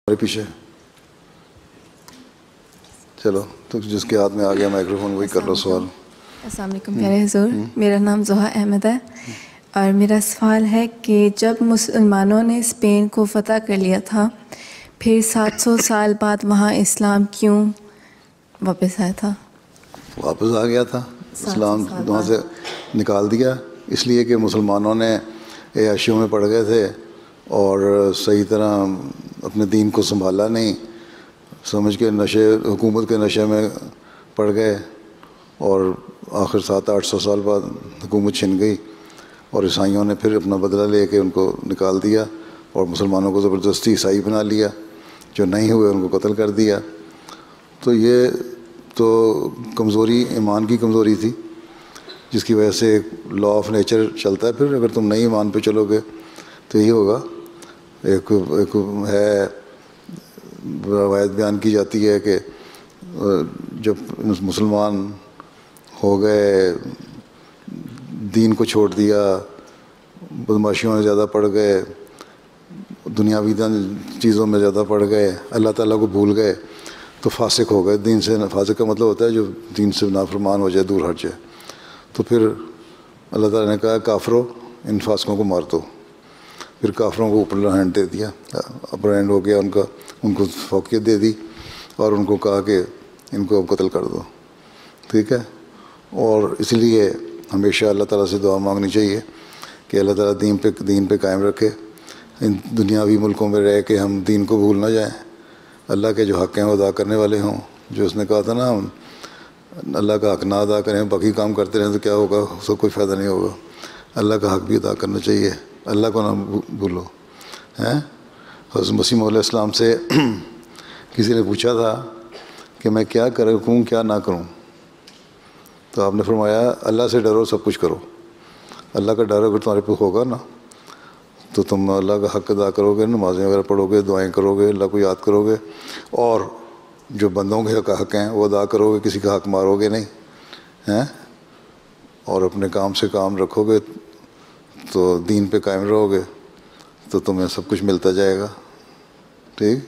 ہمارے پیچھے چلو تو جس کے ہاتھ میں آ گیا مائکرو فون وہی کر لو سوال. السلام علیکم پیارے حضور، میرا نام زحا احمد ہے اور میرا سوال ہے کہ جب مسلمانوں نے اسپین کو فتح کر لیا تھا پھر 700 سال بعد وہاں اسلام کیوں واپس آیا تھا؟ واپس آ گیا تھا اسلام، وہاں سے نکال دیا اس لیے کہ مسلمانوں نے عیاشیوں میں پڑ گئے تھے اور صحیح طرح اپنے دین کو سنبھالا نہیں، سمجھ کے نشے، حکومت کے نشے میں پڑ گئے اور آخر 700-800 سال بعد حکومت چھن گئی اور عیسائیوں نے پھر اپنا بدلہ لے کے ان کو نکال دیا اور مسلمانوں کو زبردستی عیسائی بنا لیا، جو نہیں ہوئے ان کو قتل کر دیا. تو یہ تو کمزوری، ایمان کی کمزوری تھی جس کی وجہ سے لا آف نیچر چلتا ہے. پھر اگر تم نئی ایمان پہ چلو گے تو یہی ہوگا. ایک ہے روایت بیان کی جاتی ہے کہ جب مسلمان ہو گئے، دین کو چھوڑ دیا، بدماشیوں میں زیادہ پڑ گئے، دنیاوی چیزوں میں زیادہ پڑ گئے، اللہ تعالیٰ کو بھول گئے تو فاسق ہو گئے. دین سے، فاسق کا مطلب ہوتا ہے جو دین سے نافرمان ہو جائے، دور ہٹ جائے. تو پھر اللہ تعالیٰ نے کہا کافروں ان فاسقوں کو مار دو. پھر کافروں کو اوپر ہینڈ دے دیا، اپر ہینڈ ہو گیا ان کا، ان کو فوقیت دے دی اور ان کو کہا کہ ان کو اب قتل کر دو. ٹھیک ہے. اور اس لیے ہمیشہ اللہ تعالیٰ سے دعا مانگنی چاہیے کہ اللہ تعالیٰ دین پہ قائم رکھے. ان دنیاوی ملکوں میں رہ کے ہم دین کو بھول نہ جائیں، اللہ کے جو حق ہیں وہ ادا کرنے والے ہوں. جو اس نے کہا تھا نا، ہم اللہ کا حق نہ ادا کریں، باقی کام کرتے رہیں تو کیا ہوگا، اس کو کوئی فائدہ نہیں ہوگا. اللہ کا حق بھی ادا کرنا چاہیے، اللہ کو نہ بھولو. حضرت مسیح علیہ السلام سے کسی نے پوچھا تھا کہ میں کیا کروں کیا نہ کروں، تو آپ نے فرمایا اللہ سے ڈرو، سب کچھ کرو. اللہ کا ڈر اگر تمہارے پہ ہوگا نا تو تم اللہ کا حق ادا کرو گے، نمازیں وغیرہ پڑھو گے، دعائیں کرو گے، اللہ کو یاد کرو گے اور جو بندوں کے حق ہیں وہ ادا کرو گے، کسی کا حق مارو گے نہیں، اور اپنے کام سے کام رکھو گے تو دین پہ قائم رہو گے تو تمہیں سب کچھ ملتا جائے گا. ٹھیک.